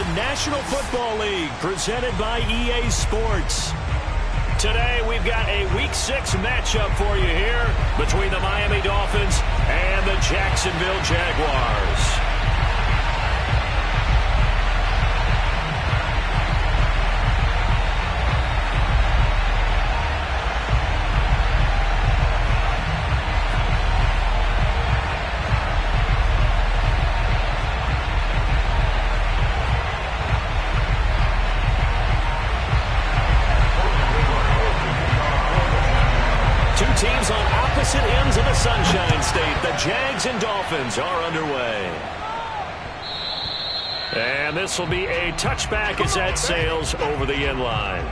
the National Football League, presented by EA Sports. Today, we've got a Week 6 matchup for you here between the Miami Dolphins and the Jacksonville Jaguars. Teams on opposite ends of the Sunshine State. The Jags and Dolphins are underway. And this will be a touchback as that sails over the end line.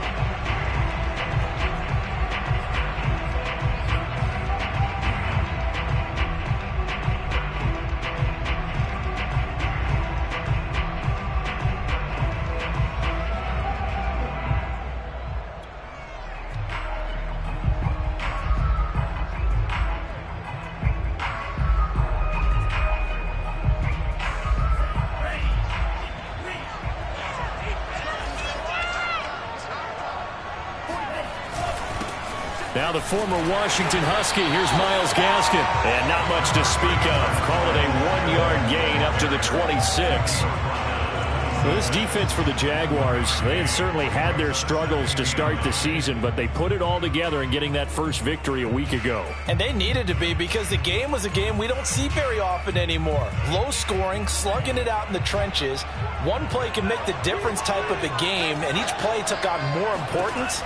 Now the former Washington Husky, here's Myles Gaskin. And not much to speak of. Call it a 1-yard gain up to the 26. Well, this defense for the Jaguars, they had certainly had their struggles to start the season, but they put it all together in getting that first victory a week ago. And they needed to be, because the game was a game we don't see very often anymore. Low scoring, slugging it out in the trenches. One play can make the difference type of a game, and each play took on more importance,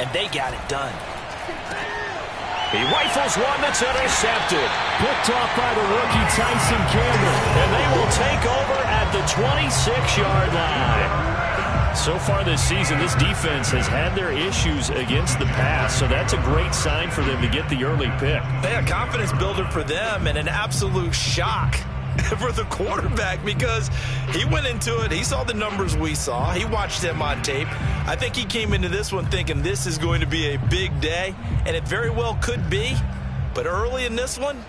and they got it done. He rifles one that's intercepted. Picked off by the rookie Tyson Campbell. And they will take over at the 26-yard line. So far this season, this defense has had their issues against the pass, so that's a great sign for them to get the early pick. A confidence builder for them, and an absolute shock for the quarterback, because he went into it, he saw the numbers we saw, he watched them on tape. I think he came into this one thinking this is going to be a big day, and it very well could be, but early in this one,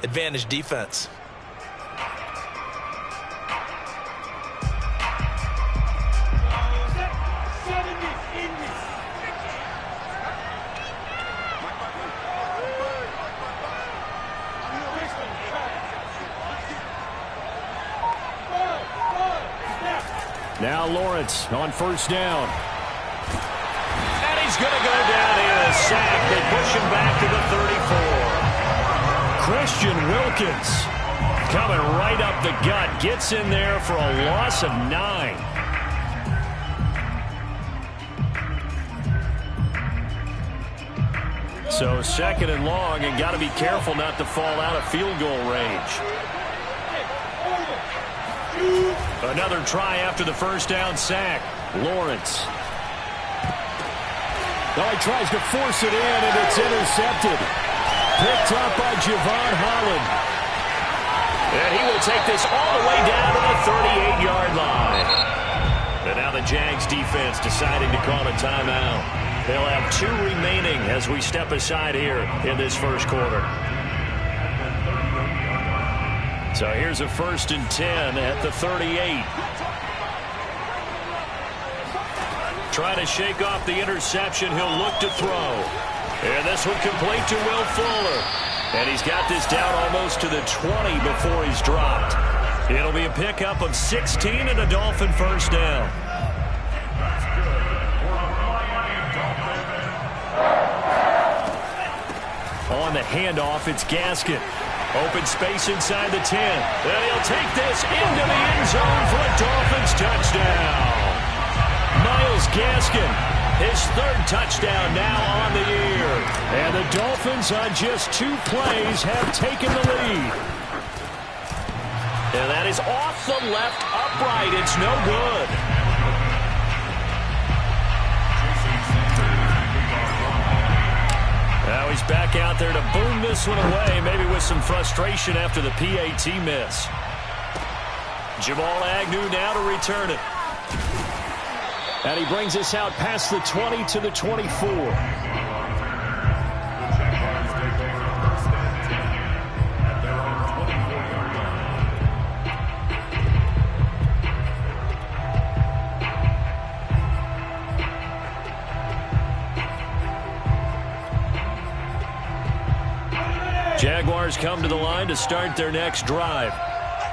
advantage defense. Now Lawrence on first down. And he's going to go down in a sack. They push him back to the 34. Christian Wilkins coming right up the gut. Gets in there for a loss of 9. So second and long, and got to be careful not to fall out of field goal range. Another try after the first down sack. Lawrence. Oh, he tries to force it in, and it's intercepted. Picked up by Javon Holland. And he will take this all the way down to the 38-yard line. And now the Jags defense deciding to call a timeout. They'll have 2 remaining as we step aside here in this first quarter. So here's a 1st and 10 at the 38. Trying to shake off the interception. He'll look to throw. And this one complete to Will Fuller. And he's got this down almost to the 20 before he's dropped. It'll be a pickup of 16 and a Dolphin first down. On the handoff, it's Gaskin. Open space inside the 10. And he'll take this into the end zone for a Dolphins touchdown. Myles Gaskin, his 3rd touchdown now on the year. And the Dolphins on just 2 plays have taken the lead. And that is off the left upright. It's no good. Now he's back out there to boom this one away, maybe with some frustration after the PAT miss. Jamal Agnew now to return it. And he brings us out past the 20 to the 24. Jaguars come to the line to start their next drive.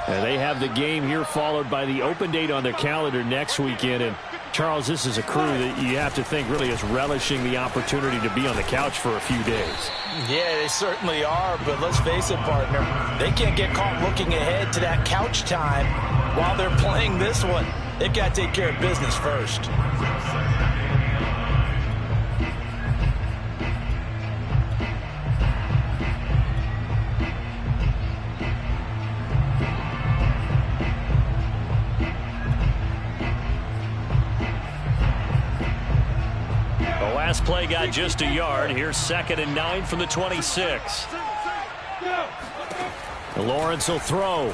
And they have the game here followed by the open date on their calendar next weekend. And Charles, this is a crew that you have to think really is relishing the opportunity to be on the couch for a few days. Yeah, they certainly are, but let's face it, partner. They can't get caught looking ahead to that couch time while they're playing this one. They've got to take care of business first. Last play got just a yard. Here's 2nd and 9 from the 26. Lawrence will throw.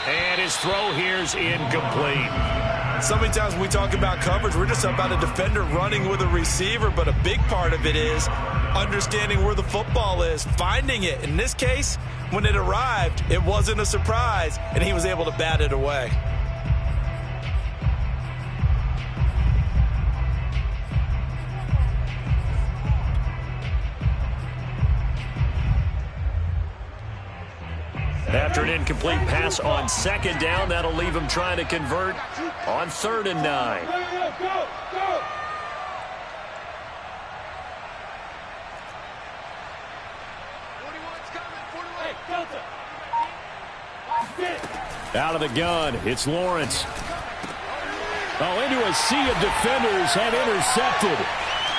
And his throw here's incomplete. So many times when we talk about coverage, we're just about a defender running with a receiver, but a big part of it is understanding where the football is, finding it. In this case, when it arrived, it wasn't a surprise, and he was able to bat it away. After an incomplete pass on 2nd down, that'll leave him trying to convert on 3rd and 9. Out of the gun, it's Lawrence. Oh, into a sea of defenders and intercepted.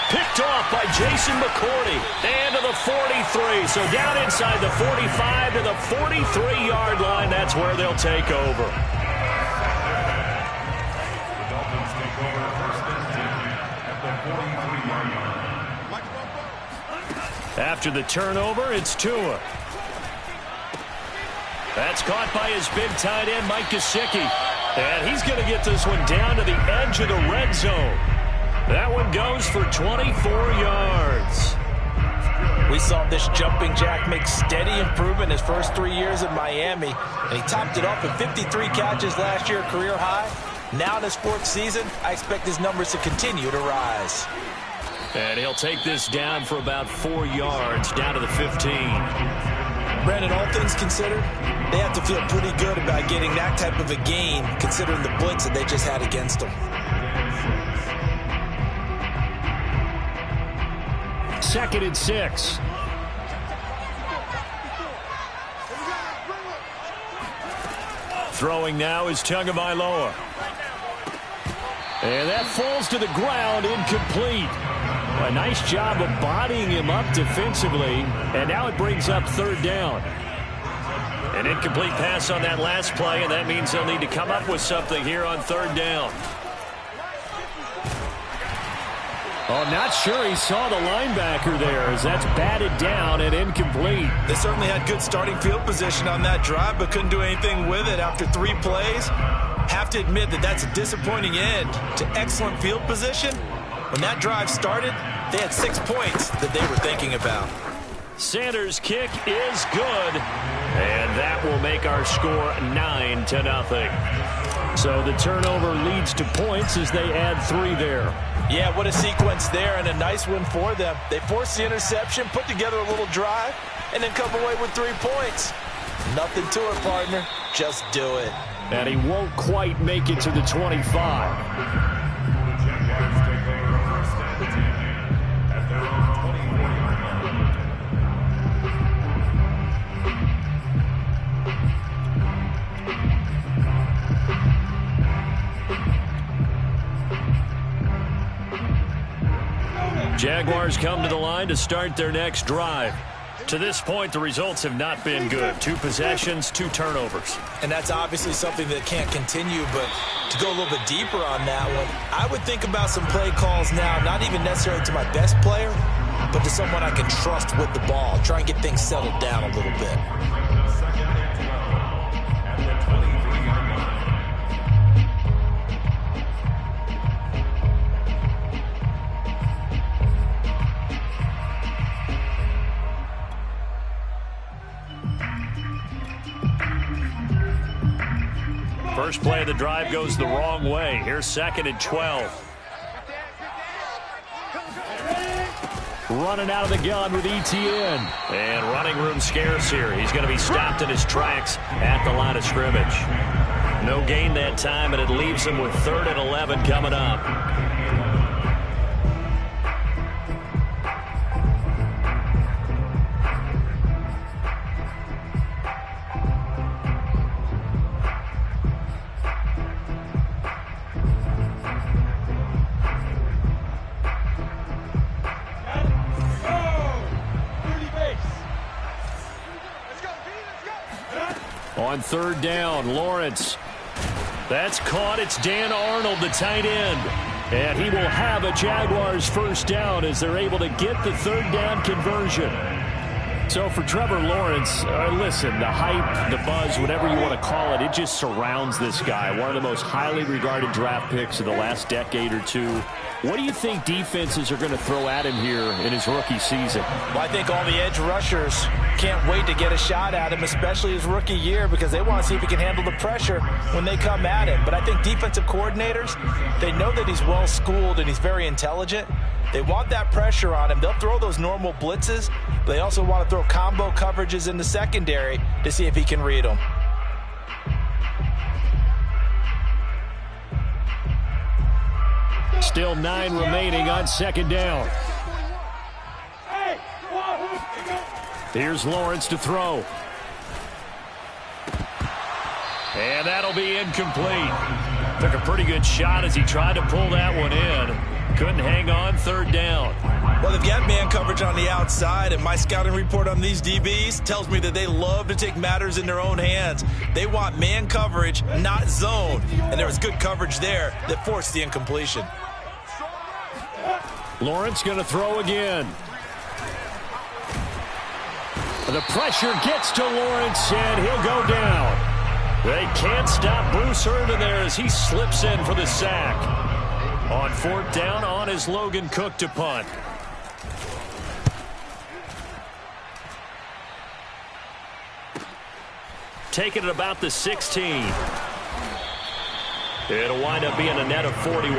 Picked off by Jason McCourty. And to the 43. So down inside the 45 to the 43-yard line. That's where they'll take over. After the turnover, it's Tua. That's caught by his big tight end, Mike Gesicki. And he's going to get this one down to the edge of the red zone. That one goes for 24 yards. We saw this jumping jack make steady improvement his first 3 years in Miami. And he topped it off with 53 catches last year, career high. Now in his 4th season, I expect his numbers to continue to rise. And he'll take this down for about 4 yards, down to the 15. Brandon, all things considered, they have to feel pretty good about getting that type of a gain, considering the blitz that they just had against them. 2nd and 6. Throwing now is Tagovailoa. And that falls to the ground, incomplete. A nice job of bodying him up defensively. And now it brings up 3rd down. An incomplete pass on that last play, and that means they'll need to come up with something here on 3rd down. Oh, not sure he saw the linebacker there as that's batted down and incomplete. They certainly had good starting field position on that drive, but couldn't do anything with it after 3 plays. Have to admit that that's a disappointing end to excellent field position. When that drive started, they had 6 points that they were thinking about. Sanders' kick is good, and that will make our score 9-0. So the turnover leads to points as they add 3 there. Yeah, what a sequence there, and a nice one for them. They forced the interception, put together a little drive, and then come away with 3 points. Nothing to it, partner. Just do it. And he won't quite make it to the 25. Jaguars come to the line to start their next drive. To this point, the results have not been good. 2 possessions, 2 turnovers. And that's obviously something that can't continue, but to go a little bit deeper on that one, I would think about some play calls now, not even necessarily to my best player, but to someone I can trust with the ball. Try and get things settled down a little bit. First play of the drive goes the wrong way. Here's 2nd and 12. running out of the gun with Etienne. And running room scarce here. He's going to be stopped in his tracks at the line of scrimmage. No gain that time, and it leaves him with 3rd and 11 coming up. On 3rd down, Lawrence. That's caught. It's Dan Arnold, the tight end. And he will have a Jaguars 1st down as they're able to get the 3rd down conversion. So for Trevor Lawrence, listen, the hype, the buzz, whatever you want to call it, it just surrounds this guy. One of the most highly regarded draft picks of the last decade or two. What do you think defenses are going to throw at him here in his rookie season? Well, I think all the edge rushers can't wait to get a shot at him, especially his rookie year, because they want to see if he can handle the pressure when they come at him. But I think defensive coordinators, they know that he's well-schooled and he's very intelligent. They want that pressure on him. They'll throw those normal blitzes, but they also want to throw combo coverages in the secondary to see if he can read them. Still 9 remaining on 2nd down. Here's Lawrence to throw. And that'll be incomplete. Took a pretty good shot as he tried to pull that one in. Couldn't hang on. 3rd down. Well, they've got man coverage on the outside, and my scouting report on these DBs tells me that they love to take matters in their own hands. They want man coverage, not zone. And there was good coverage there that forced the incompletion. Lawrence going to throw again. The pressure gets to Lawrence, and he'll go down. They can't stop Bruce Irvin there as he slips in for the sack. On 4th down, on is Logan Cook to punt. Taking it about the 16. It'll wind up being a net of 41.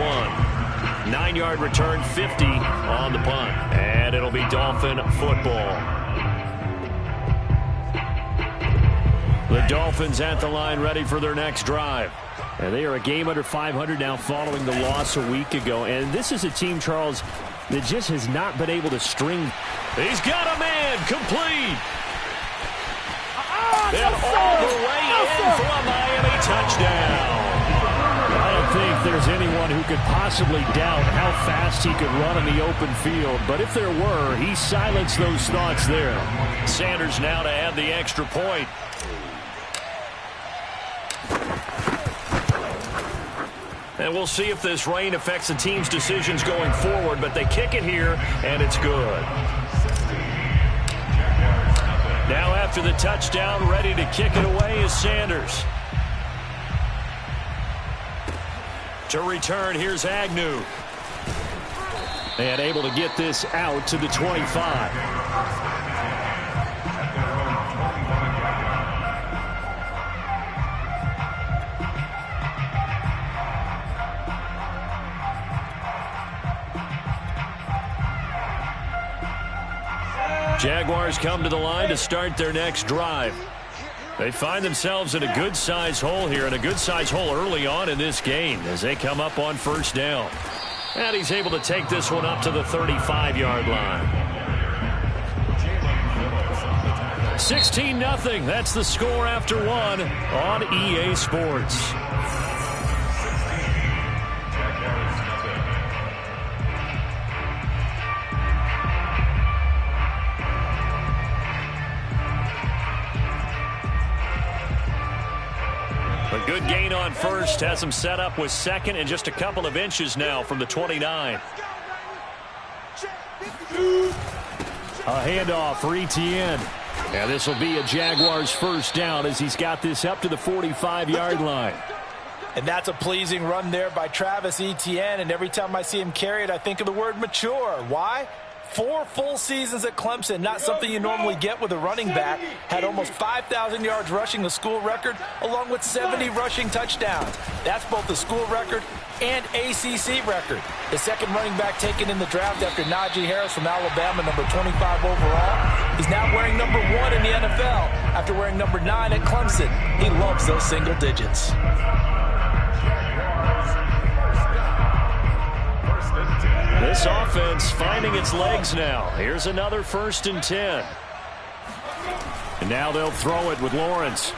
9-yard return, 50 on the punt. And it'll be Dolphin football. The Dolphins at the line ready for their next drive. And they are a game under 500 now following the loss a week ago. And this is a team, Charles, that just has not been able to string. He's got a man complete. And all the way in for a Miami touchdown. I don't think there's anyone who could possibly doubt how fast he could run in the open field. But if there were, he silenced those thoughts there. Sanders now to add the extra point. And we'll see if this rain affects the team's decisions going forward, but they kick it here, and it's good. Now after the touchdown, ready to kick it away is Sanders. To return, here's Agnew. And able to get this out to the 25. Jaguars come to the line to start their next drive. They find themselves in a good-size hole here, and a good-size hole early on in this game as they come up on 1st down. And he's able to take this one up to the 35-yard line. 16-0. That's the score after 1 on EA Sports. A good gain on 1st, has him set up with 2nd and just a couple of inches now from the 29. A handoff for Etienne. And this will be a Jaguars 1st down as he's got this up to the 45-yard line. And that's a pleasing run there by Travis Etienne, and every time I see him carry it, I think of the word mature. Why? 4 full seasons at Clemson, not something you normally get with a running back. Had almost 5,000 yards rushing, the school record, along with 70 rushing touchdowns. That's both the school record and ACC record. The second running back taken in the draft after Najee Harris from Alabama, number 25 overall. He's now wearing number 1 in the NFL after wearing number 9 at Clemson. He loves those single digits. This offense finding its legs now. Here's another 1st and 10. And now they'll throw it with Lawrence.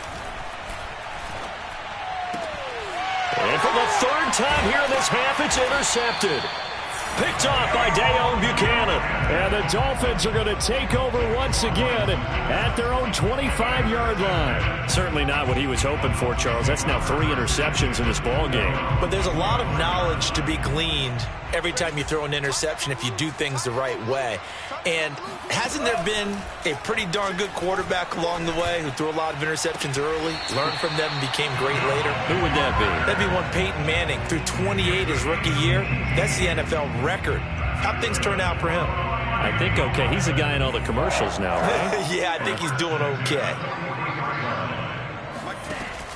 And for the 3rd time here in this half, it's intercepted. Picked off by Dayon Buchanan. And the Dolphins are going to take over once again at their own 25-yard line. Certainly not what he was hoping for, Charles. That's now 3 interceptions in this ball game. But there's a lot of knowledge to be gleaned every time you throw an interception if you do things the right way. And hasn't there been a pretty darn good quarterback along the way who threw a lot of interceptions early, learned from them, and became great later? Who would that be? That'd be one Peyton Manning. Threw 28 his rookie year. That's the NFL record. How'd things turn out for him? I think okay. He's a guy in all the commercials now, right? Yeah, I think he's doing okay.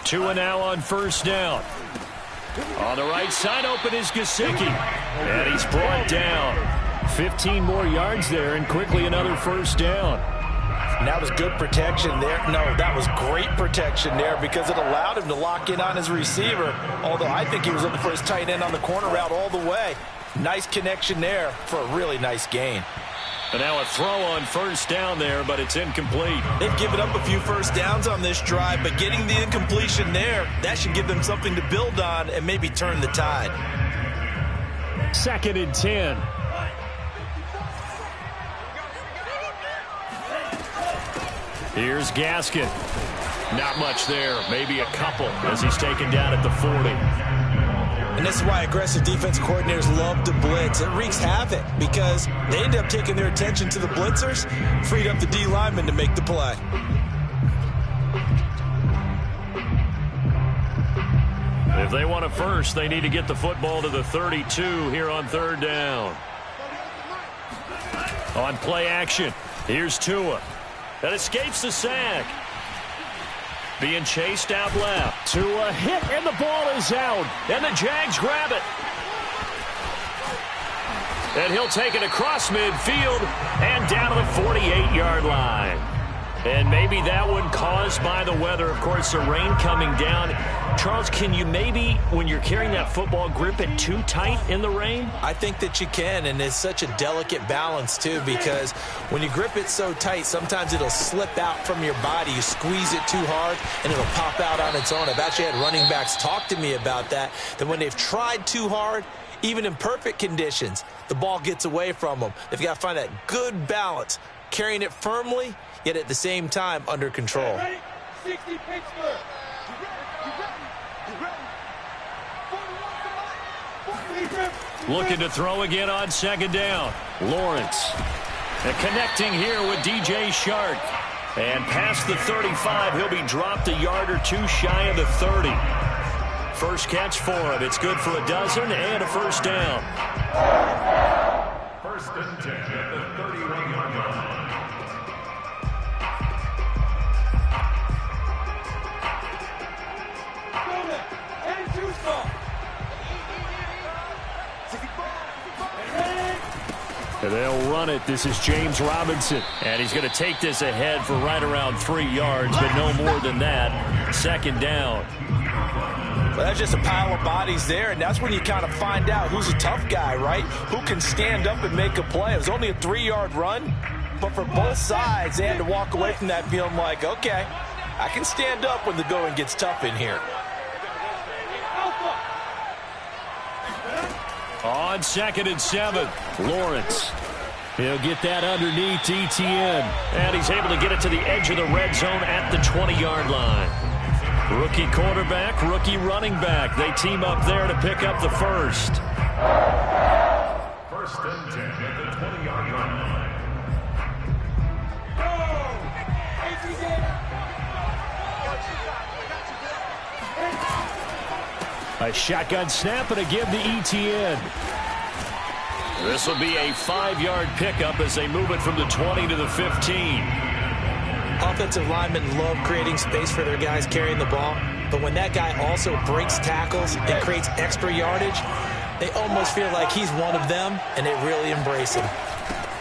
2 and now on 1st down. On the right side, open is Gesicki. And he's brought down. 15 more yards there, and quickly another 1st down. And that was good protection there. No, that was great protection there because it allowed him to lock in on his receiver. Although I think he was looking for his tight end on the corner route all the way. Nice connection there for a really nice gain. And now a throw on 1st down there, but it's incomplete. They've given up a few 1st downs on this drive, but getting the incompletion there, that should give them something to build on and maybe turn the tide. 2nd and 10. Here's Gaskin. Not much there. Maybe a couple as he's taken down at the 40. And this is why aggressive defensive coordinators love to blitz. It wreaks havoc because they end up taking their attention to the blitzers, freed up the D lineman to make the play. If they want a first, they need to get the football to the 32 here on 3rd down. On play action, here's Tua. That escapes the sack. Being chased out left. Tua hit, and the ball is out. And the Jags grab it. And he'll take it across midfield and down to the 48-yard line. And maybe that one caused by the weather. Of course, the rain coming down. Charles, can you maybe, when you're carrying that football, grip it too tight in the rain? I think that you can, and it's such a delicate balance, too, because when you grip it so tight, sometimes it'll slip out from your body. You squeeze it too hard, and it'll pop out on its own. I've actually had running backs talk to me about that when they've tried too hard, even in perfect conditions, the ball gets away from them. They've got to find that good balance, carrying it firmly, yet at the same time under control. 60 Pittsburgh. Looking to throw again on 2nd down. Lawrence. And connecting here with DJ Shark. And past the 35, he'll be dropped a yard or two shy of the 30. First catch for him. It's good for a dozen and a 1st down. 1st and 10 at the 31-yard line. And they'll run it. This is James Robinson. And he's going to take this ahead for right around 3 yards, but no more than that. 2nd down. Well, that's just a pile of bodies there, and that's when you kind of find out who's a tough guy, right? Who can stand up and make a play. It was only a 3-yard run, but for both sides, they had to walk away from that feeling like, okay, I can stand up when the going gets tough in here. On 2nd and 7, Lawrence. He'll get that underneath Etienne. And he's able to get it to the edge of the red zone at the 20-yard line. Rookie quarterback, rookie running back. They team up there to pick up the first. 1st and 10 at the 20-yard line. A shotgun snap and a give to Etienne. This will be a 5-yard pickup as they move it from the 20 to the 15. Offensive linemen love creating space for their guys carrying the ball, but when that guy also breaks tackles and creates extra yardage, they almost feel like he's one of them, and they really embrace him.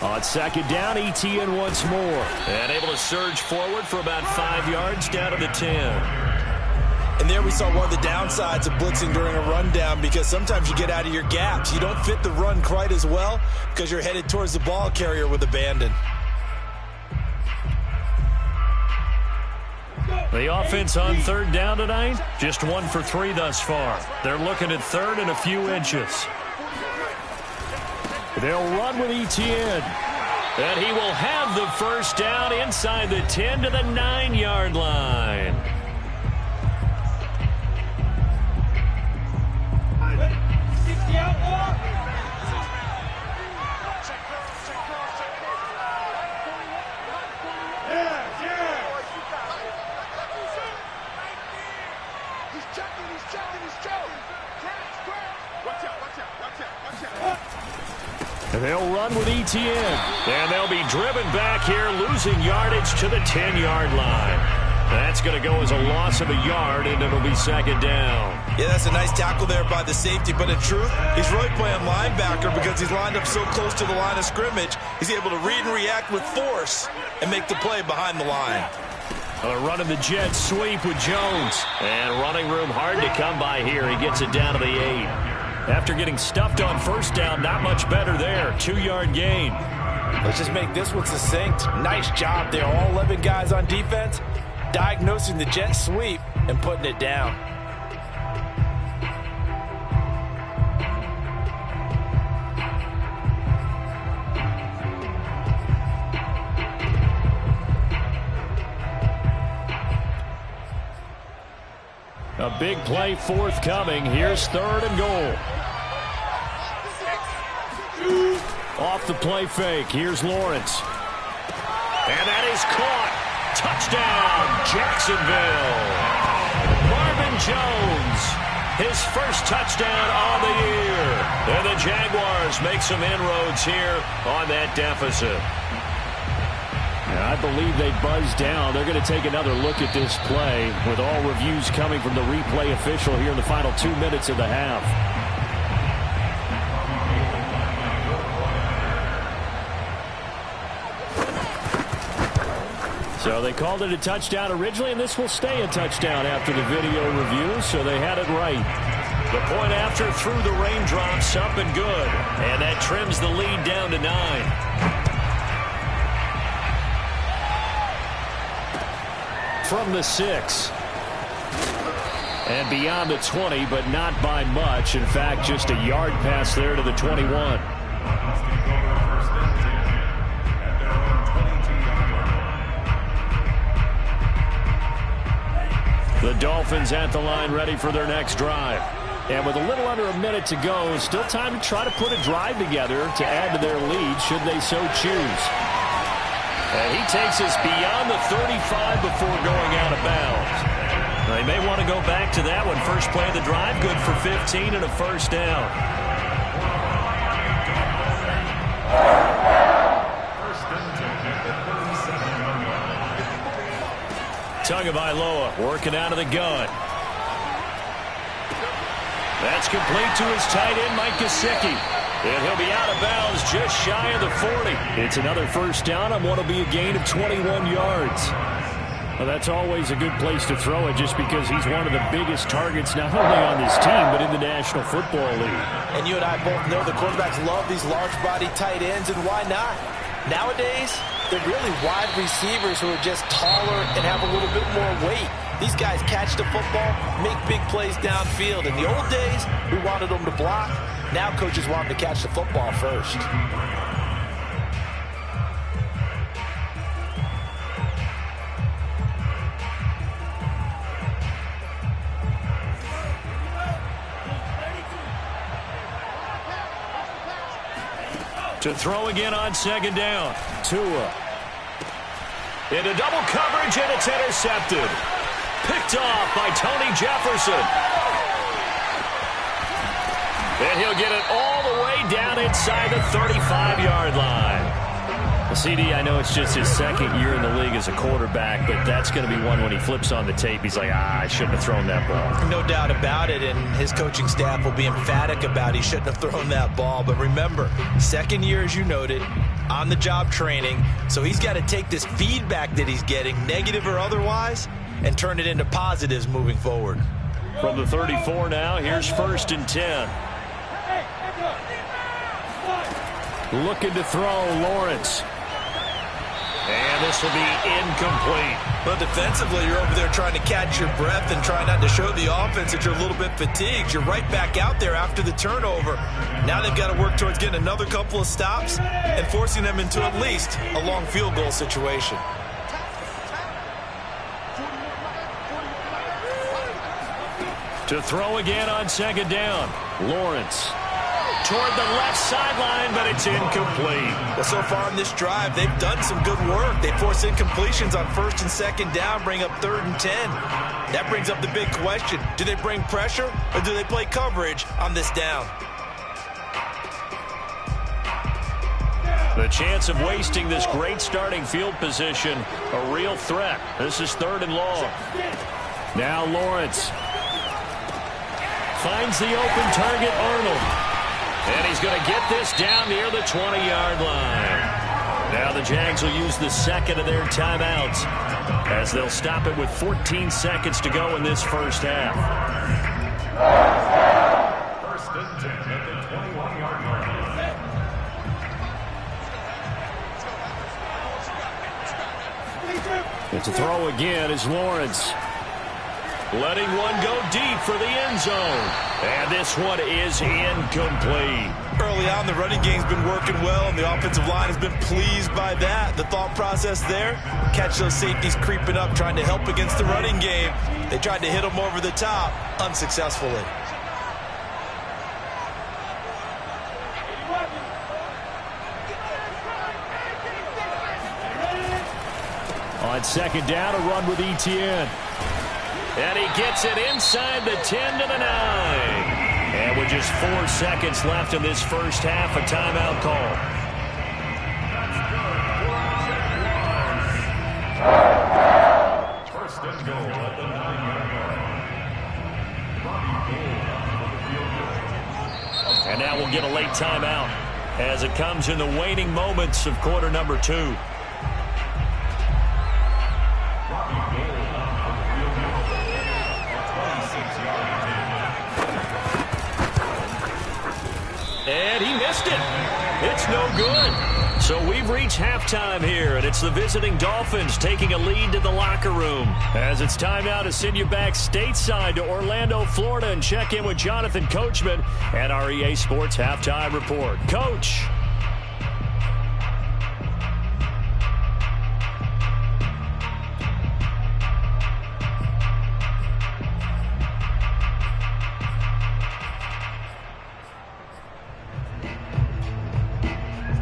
On second down, ETN once more. And able to surge forward for about 5 yards down to the 10. And there we saw one of the downsides of blitzing during a rundown, because sometimes you get out of your gaps. You don't fit the run quite as well because you're headed towards the ball carrier with abandon. The offense on third down tonight, just 1 for 3 thus far. They're looking at third and a few inches. They'll run with ETN. And he will have the first down inside the 10 to the 9-yard line. They'll run with ETN. And they'll be driven back here, losing yardage to the 10-yard line. That's going to go as a loss of a yard, and it'll be second down. Yeah, that's a nice tackle there by the safety, but in truth, he's really playing linebacker because he's lined up so close to the line of scrimmage. He's able to read and react with force and make the play behind the line. Running the jet sweep with Jones. And running room hard to come by here. He gets it down to the 8. After getting stuffed on first down, not much better there. 2-yard gain. Let's just make this one succinct. Nice job there. All 11 guys on defense diagnosing the jet sweep and putting it down. A big play forthcoming. Here's third and goal. Off the play fake. Here's Lawrence. And that is caught. Touchdown, Jacksonville. Marvin Jones, his first touchdown on the year. And the Jaguars make some inroads here on that deficit. I believe they buzzed down. They're going to take another look at this play with all reviews coming from the replay official here in the final 2 minutes of the half. So they called it a touchdown originally, and this will stay a touchdown after the video review, so they had it right. The point after through the raindrops, up and good. And that trims the lead down to 9. From the 6. And beyond the 20, but not by much. In fact, just a yard pass there to the 21. The Dolphins at the line ready for their next drive. And with a little under a minute to go, still time to try to put a drive together to add to their lead should they so choose. And he takes us beyond the 35 before going out of bounds. They may want to go back to that one. First play of the drive, good for 15 and a first down. Tagovailoa working out of the gun. That's complete to his tight end, Mike Gesicki. And he'll be out of bounds just shy of the 40. It's another first down on what will be a gain of 21 yards. Well, that's always a good place to throw it just because he's one of the biggest targets not only on this team but in the National Football League. And you and I both know the quarterbacks love these large-body tight ends, and why not? Nowadays, they're really wide receivers who are just taller and have a little bit more weight. These guys catch the football, make big plays downfield. In the old days, we wanted them to block. Now coaches want them to catch the football first. To throw again on second down. Tua. Into double coverage, and it's intercepted. Picked off by Tony Jefferson. And he'll get it all the way down inside the 35-yard line. CD, I know it's just his second year in the league as a quarterback, but that's going to be one when he flips on the tape. He's like, I shouldn't have thrown that ball. No doubt about it, and his coaching staff will be emphatic about he shouldn't have thrown that ball. But remember, second year, as you noted, on-the-job training, so he's got to take this feedback that he's getting, negative or otherwise, and turn it into positives moving forward. From the 34 now, here's 1st and 10. Looking to throw, Lawrence. And this will be incomplete. But defensively, you're over there trying to catch your breath and try not to show the offense that you're a little bit fatigued. You're right back out there after the turnover. Now they've got to work towards getting another couple of stops and forcing them into at least a long field goal situation. To throw again on 2nd down. Lawrence. Toward the left sideline, but it's incomplete. Well, so far in this drive, they've done some good work. They force incompletions on 1st and 2nd down, bring up 3rd and 10. That brings up the big question. Do they bring pressure, or do they play coverage on this down? The chance of wasting this great starting field position, a real threat. This is 3rd and long. Now Lawrence finds the open target, Arnold. And he's going to get this down near the 20-yard line. Now the Jags will use the second of their timeouts as they'll stop it with 14 seconds to go in this first half. 1st and 10 at the 21-yard line. It's a throw again is Lawrence. Letting one go deep for the end zone. And this one is incomplete. Early on, the running game's been working well, and the offensive line has been pleased by that. The thought process there, catch those safeties creeping up, trying to help against the running game. They tried to hit them over the top, unsuccessfully. On 2nd down, a run with Etienne. And he gets it inside the 10 to the 9. And with just 4 seconds left in this first half, a timeout call. First and goal at the 9-yard line. And now we'll get a late timeout as it comes in the waning moments of quarter number 2. And he missed it. It's no good. So we've reached halftime here, and it's the visiting Dolphins taking a lead to the locker room. As it's time now to send you back stateside to Orlando, Florida, and check in with Jonathan Coachman at our EA Sports Halftime Report. Coach.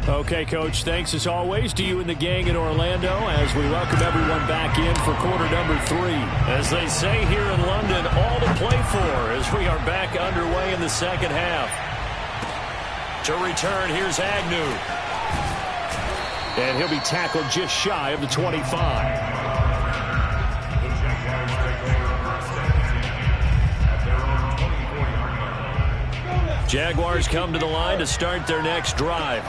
Okay, Coach, thanks as always to you and the gang in Orlando as we welcome everyone back in for quarter number 3. As they say here in London, all to play for as we are back underway in the second half. To return, here's Agnew. And he'll be tackled just shy of the 25. Jaguars come to the line to start their next drive.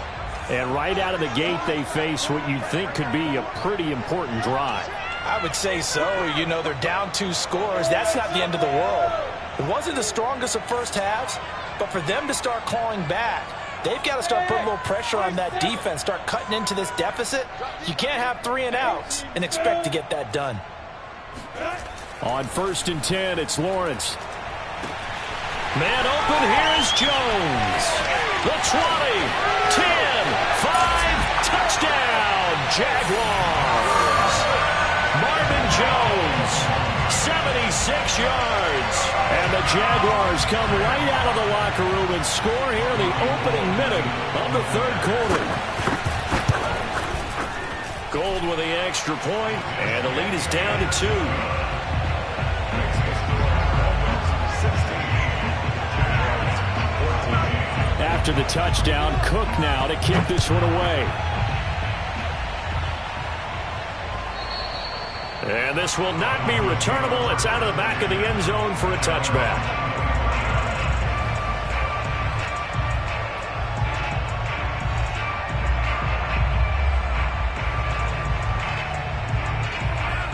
And right out of the gate, they face what you think could be a pretty important drive. I would say so. You know, they're down 2 scores. That's not the end of the world. It wasn't the strongest of first halves, but for them to start clawing back, they've got to start putting a little pressure on that defense, start cutting into this deficit. You can't have 3 and outs and expect to get that done. On 1st and 10, it's Lawrence. Man open, here's Jones. The 20, 10. 5, touchdown, Jaguars. Marvin Jones, 76 yards. And the Jaguars come right out of the locker room and score here in the opening minute of the 3rd quarter. Gold with the extra point, and the lead is down to 2. after the touchdown. Cook now to kick this one away. And this will not be returnable. It's out of the back of the end zone for a touchback.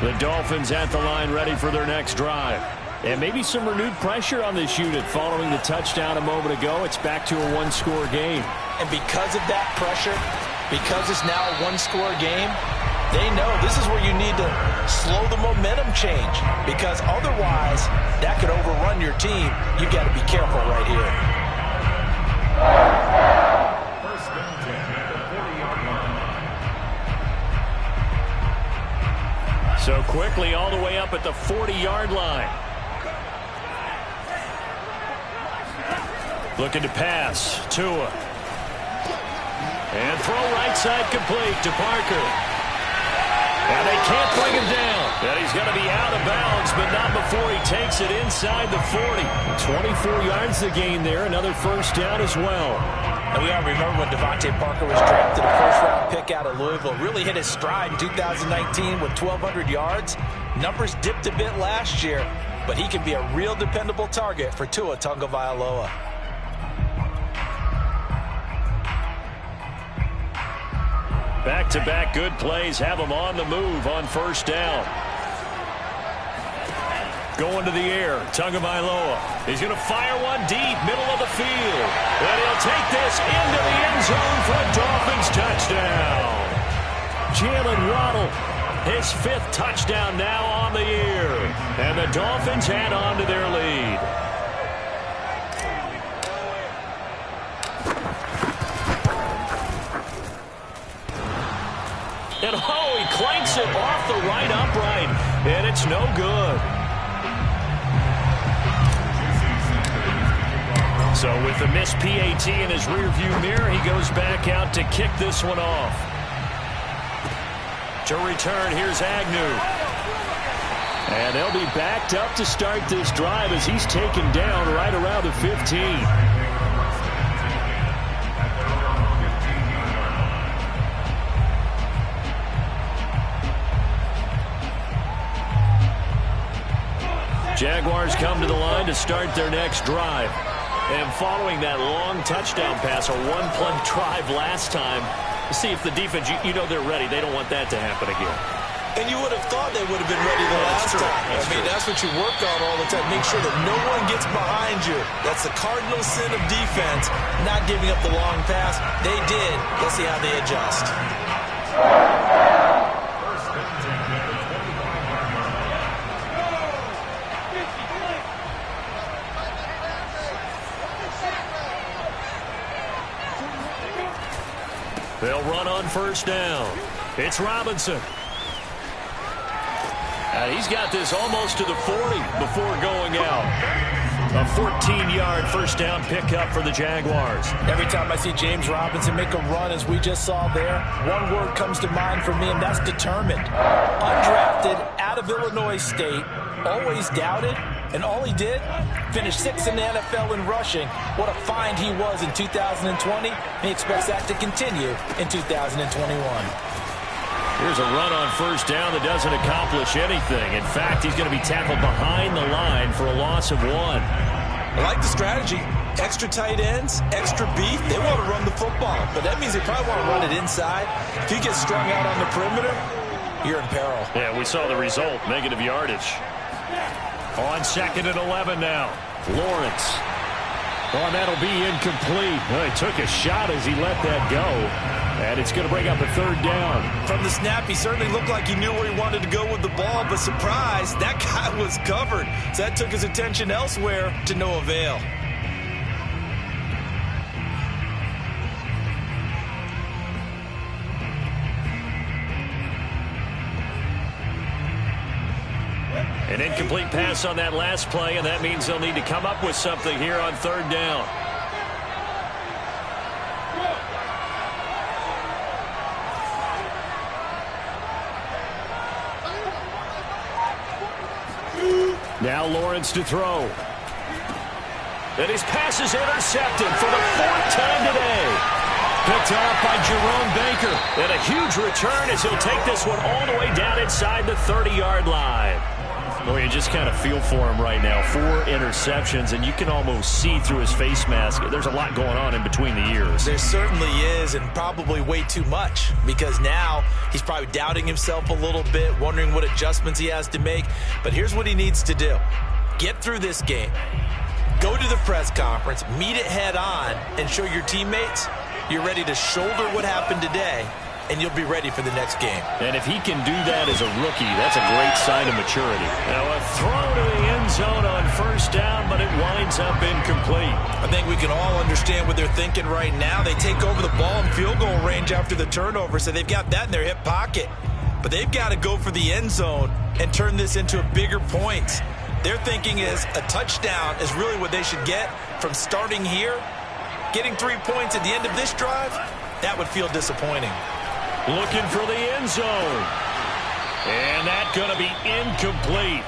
The Dolphins at the line ready for their next drive. And maybe some renewed pressure on this unit following the touchdown a moment ago. It's back to a one-score game. And because of that pressure, because it's now a one-score game, they know this is where you need to slow the momentum change. Because otherwise, that could overrun your team. You've got to be careful right here. First and 10 at the 40-yard line. So quickly all the way up at the 40-yard line. Looking to pass. Tua. And throw right side complete to Parker. And they can't bring him down. And he's going to be out of bounds, but not before he takes it inside the 40. 24 yards to gain there. Another first down as well. And we all remember when Devontae Parker was drafted, a first-round pick out of Louisville. Really hit his stride in 2019 with 1,200 yards. Numbers dipped a bit last year, but he can be a real dependable target for Tua Tagovailoa. Back-to-back good plays have him on the move on first down. Going to the air, Tagovailoa. He's going to fire one deep, middle of the field. And he'll take this into the end zone for a Dolphins touchdown. Jalen Waddle, his 5th touchdown now on the year. And the Dolphins add on to their lead. And oh, he clanks it off the right upright. And it's no good. So with the missed PAT in his rearview mirror, he goes back out to kick this one off. To return, here's Agnew. And they'll be backed up to start this drive as he's taken down right around the 15. Jaguars come to the line to start their next drive. And following that long touchdown pass, a one-play drive last time, see if the defense, you know they're ready. They don't want that to happen again. And you would have thought they would have been ready the last time. That's what you work on all the time. Make sure that no one gets behind you. That's the cardinal sin of defense, not giving up the long pass. They did. Let's see how they adjust. First and 10 at the 25-yard line. They'll run on first down. It's Robinson. And he's got this almost to the 40 before going out. A 14-yard first down pickup for the Jaguars. Every time I see James Robinson make a run, as we just saw there, one word comes to mind for me, and that's determined. Undrafted, out of Illinois State, always doubted, and all he did, finished 6th in the NFL in rushing. What a find he was in 2020. He expects that to continue in 2021. Here's a run on first down that doesn't accomplish anything. In fact, he's going to be tackled behind the line for a loss of 1. I like the strategy. Extra tight ends, extra beef. They want to run the football, but that means they probably want to run it inside. If he gets strung out on the perimeter, you're in peril. Yeah, we saw the result, negative yardage. On 2nd and 11 now. Lawrence. Oh, and that'll be incomplete. Well, he took a shot as he let that go. And it's going to bring up a 3rd down. From the snap, he certainly looked like he knew where he wanted to go with the ball, but surprise, that guy was covered. So that took his attention elsewhere to no avail. An incomplete pass on that last play, and that means they'll need to come up with something here on 3rd down. Now Lawrence to throw. And his pass is intercepted for the 4th time today. Picked off by Jerome Baker. And a huge return as he'll take this one all the way down inside the 30-yard line. Boy, you just kind of feel for him right now. 4 interceptions, and you can almost see through his face mask. There's a lot going on in between the ears. There certainly is, and probably way too much, because now he's probably doubting himself a little bit, wondering what adjustments he has to make. But here's what he needs to do. Get through this game. Go to the press conference, meet it head on, and show your teammates you're ready to shoulder what happened today, and you'll be ready for the next game. And if he can do that as a rookie, that's a great sign of maturity. Now a throw to the end zone on 1st down, but it winds up incomplete. I think we can all understand what they're thinking right now. They take over the ball in field goal range after the turnover, so they've got that in their hip pocket. But they've got to go for the end zone and turn this into bigger points. Their thinking is a touchdown is really what they should get from starting here. Getting 3 points at the end of this drive, that would feel disappointing. Looking for the end zone. And that's going to be incomplete.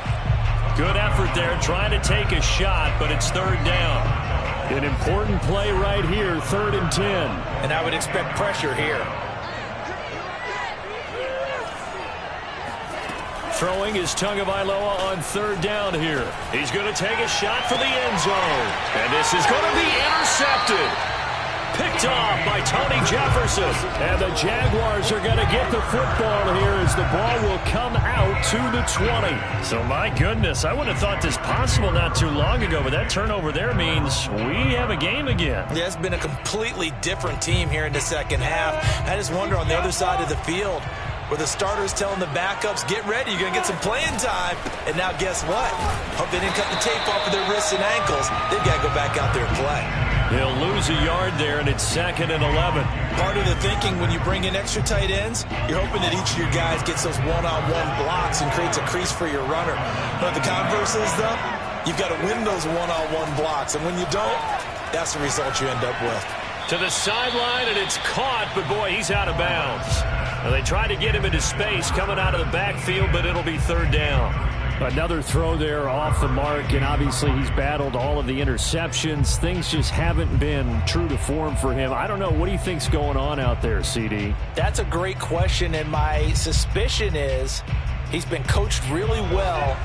Good effort there, trying to take a shot, but it's 3rd down. An important play right here, 3rd and 10. And I would expect pressure here. Throwing is Tagovailoa on 3rd down here. He's going to take a shot for the end zone. And this is going to be intercepted. Picked off by Tony Jefferson. And the Jaguars are going to get the football here as the ball will come out to the 20. So, my goodness, I wouldn't have thought this possible not too long ago, but that turnover there means we have a game again. Yeah, it's been a completely different team here in the second half. I just wonder on the other side of the field, where the starters telling the backups, get ready, you're going to get some playing time. And now guess what? Hope they didn't cut the tape off of their wrists and ankles. They've got to go back out there and play. He'll lose a yard there, and it's 2nd and 11. Part of the thinking when you bring in extra tight ends, you're hoping that each of your guys gets those one-on-one blocks and creates a crease for your runner. But the converse is, though, you've got to win those one-on-one blocks. And when you don't, that's the result you end up with. To the sideline, and it's caught, but boy, he's out of bounds. Now they try to get him into space coming out of the backfield, but it'll be 3rd down. Another throw there off the mark, and obviously he's battled all of the interceptions. Things just haven't been true to form for him. I don't know. What do you think's going on out there, CD? That's a great question, and my suspicion is he's been coached really well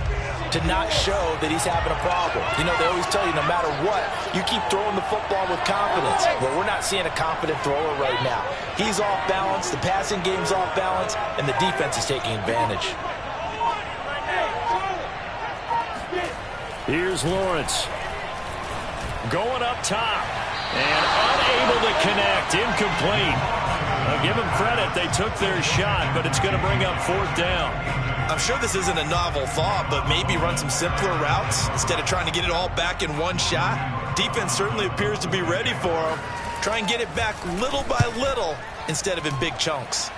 to not show that he's having a problem. You know, they always tell you no matter what, you keep throwing the football with confidence. Well, we're not seeing a confident thrower right now. He's off balance, the passing game's off balance, and the defense is taking advantage. Here's Lawrence. Going up top. And unable to connect. Incomplete. I'll give them credit. They took their shot, but it's going to bring up 4th down. I'm sure this isn't a novel thought, but maybe run some simpler routes instead of trying to get it all back in one shot. Defense certainly appears to be ready for him. Try and get it back little by little instead of in big chunks.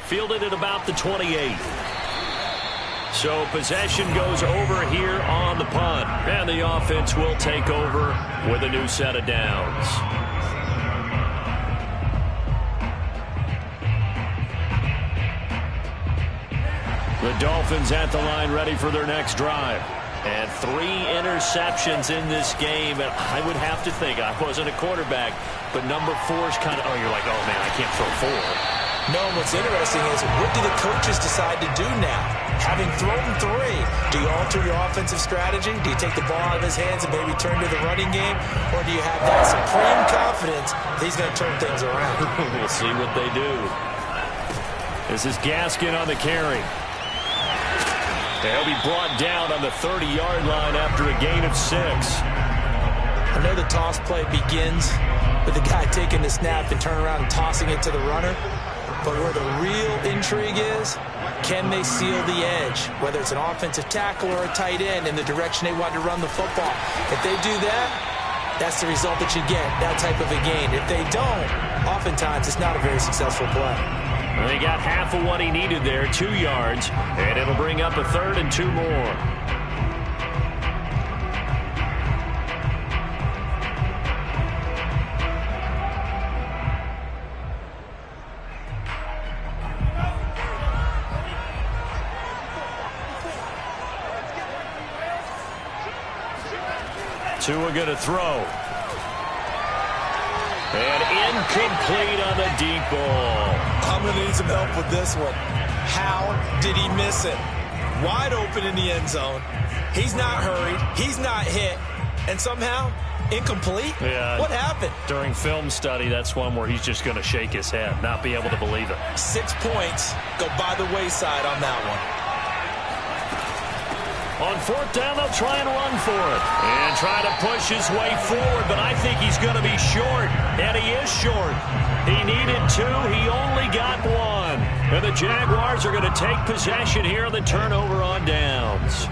Fielded at about the 28. So possession goes over here on the punt. And the offense will take over with a new set of downs. The Dolphins at the line ready for their next drive. And 3 interceptions in this game. And I would have to think, I wasn't a quarterback, but number 4 is kind of, oh, you're like, oh, man, I can't throw 4. No, what's interesting is what do the coaches decide to do now? Having thrown 3, do you alter your offensive strategy? Do you take the ball out of his hands and maybe turn to the running game? Or do you have that supreme confidence that he's going to turn things around? We'll see what they do. This is Gaskin on the carry. They'll be brought down on the 30-yard line after a gain of 6. I know the toss play begins with the guy taking the snap and turning around and tossing it to the runner. But where the real intrigue is, can they seal the edge, whether it's an offensive tackle or a tight end in the direction they want to run the football? If they do that, that's the result that you get, that type of a gain. If they don't, oftentimes it's not a very successful play. They got half of what he needed there, 2 yards, and it'll bring up a 3rd and 2 more. Tua going to throw. And incomplete on the deep ball. I'm going to need some help with this one. How did he miss it? Wide open in the end zone. He's not hurried. He's not hit. And somehow, incomplete? Yeah. What happened? During film study, that's one where he's just going to shake his head, not be able to believe it. 6 points go by the wayside on that one. On fourth down, they'll try and run for it. And try to push his way forward, but I think he's going to be short. And he is short. He needed 2. He only got 1. And the Jaguars are going to take possession here on the turnover on downs.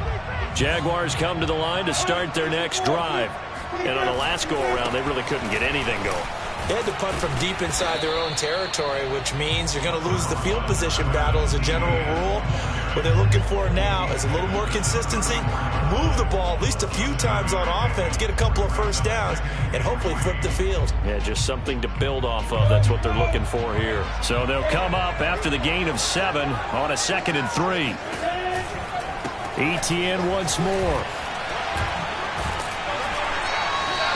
Jaguars come to the line to start their next drive. And on the last go-around, they really couldn't get anything going. They had to punt from deep inside their own territory, which means you're going to lose the field position battle as a general rule. What they're looking for now is a little more consistency, move the ball at least a few times on offense, get a couple of first downs, and hopefully flip the field. Yeah, just something to build off of. That's what they're looking for here. So they'll come up after the gain of 7 on a 2nd and 3. Etienne once more.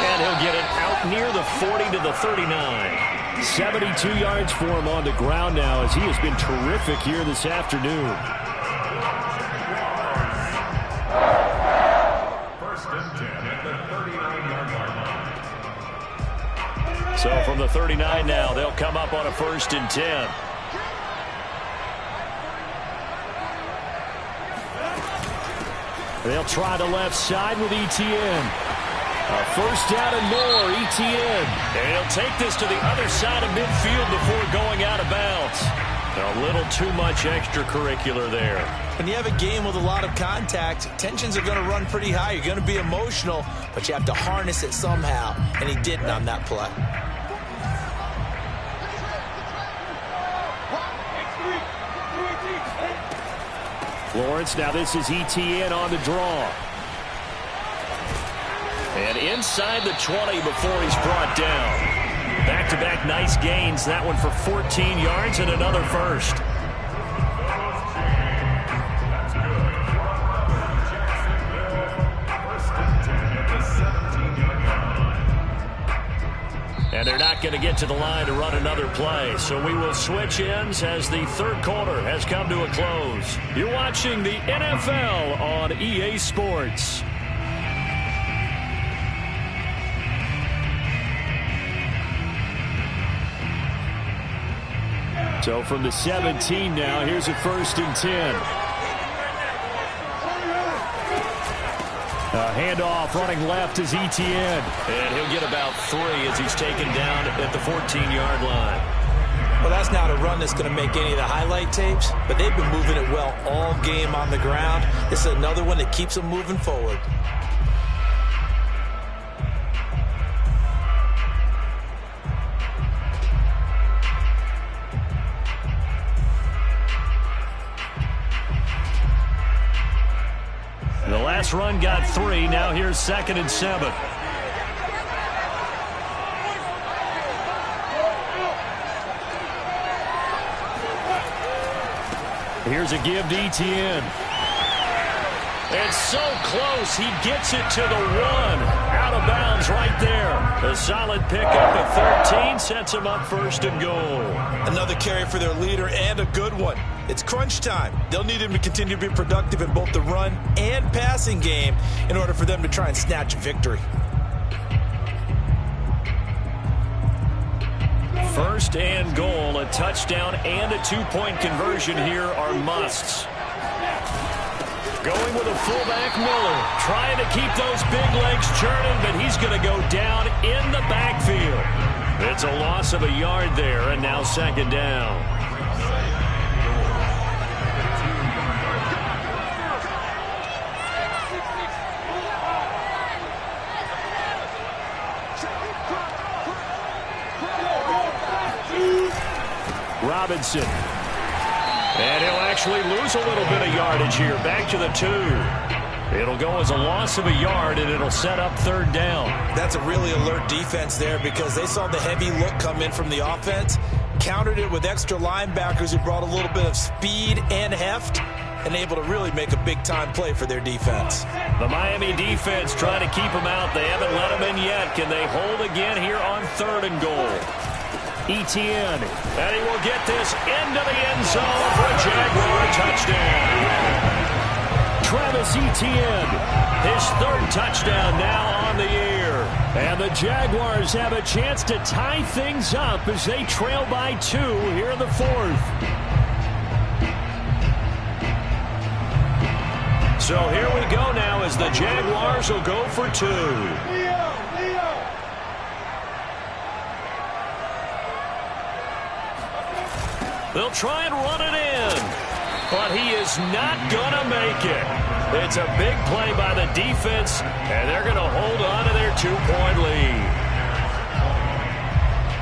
And he'll get it out near the 40 to the 39. 72 yards for him on the ground now as he has been terrific here this afternoon. First and 10 at the 39-yard line. So from the 39 now, they'll come up on a 1st and 10. They'll try the left side with Etienne. A first down and more, Etienne. And he'll take this to the other side of midfield before going out of bounds. A little too much extracurricular there. When you have a game with a lot of contact, tensions are going to run pretty high. You're going to be emotional, but you have to harness it somehow. And he didn't on that play. Lawrence, now this is Etienne on the draw. And inside the 20 before he's brought down. Back-to-back nice gains. That one for 14 yards and another first. And they're not going to get to the line to run another play. So we will switch ends as the third quarter has come to a close. You're watching the NFL on EA Sports. So from the 17 now, here's a 1st and 10. Handoff running left is Etienne. And he'll get about 3 as he's taken down at the 14-yard line. Well, that's not a run that's going to make any of the highlight tapes, but they've been moving it well all game on the ground. This is another one that keeps them moving forward. The last run got 3. Now here's 2nd and 7. Here's a give to Etienne. And so close. He gets it to the 1. Out of bounds right there. A solid pickup at 13 sets him up 1st and goal. Another carry for their leader and a good one. It's crunch time. They'll need him to continue to be productive in both the run and passing game in order for them to try and snatch a victory. 1st and goal. A touchdown and a 2-point conversion here are musts. Going with a fullback, Miller. Trying to keep those big legs churning, but he's going to go down in the backfield. It's a loss of a yard there, and now 2nd down. Robinson. And he'll actually lose a little bit of yardage here. Back to the 2. It'll go as a loss of a yard, and it'll set up 3rd down. That's a really alert defense there because they saw the heavy look come in from the offense, countered it with extra linebackers who brought a little bit of speed and heft, and able to really make a big-time play for their defense. The Miami defense trying to keep him out. They haven't let him in yet. Can they hold again here on 3rd and goal? Etienne, and he will get this into the end zone for a Jaguar touchdown. Travis Etienne, his 3rd touchdown now on the year. And the Jaguars have a chance to tie things up as they trail by 2 here in the 4th. So here we go now as the Jaguars will go for 2. They'll try and run it in, but he is not going to make it. It's a big play by the defense, and they're going to hold on to their 2-point lead.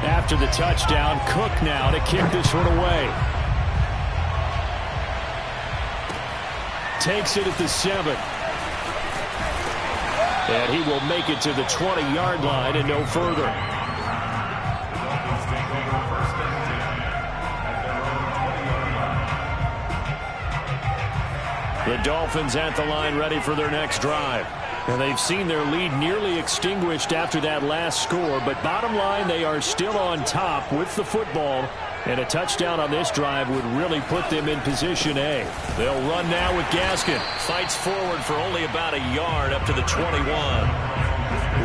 After the touchdown, Cook now to kick this one away. Takes it at the 7. And he will make it to the 20-yard line and no further. The Dolphins at the line ready for their next drive. And they've seen their lead nearly extinguished after that last score. But bottom line, they are still on top with the football. And a touchdown on this drive would really put them in position A. They'll run now with Gaskin. Fights forward for only about a yard up to the 21.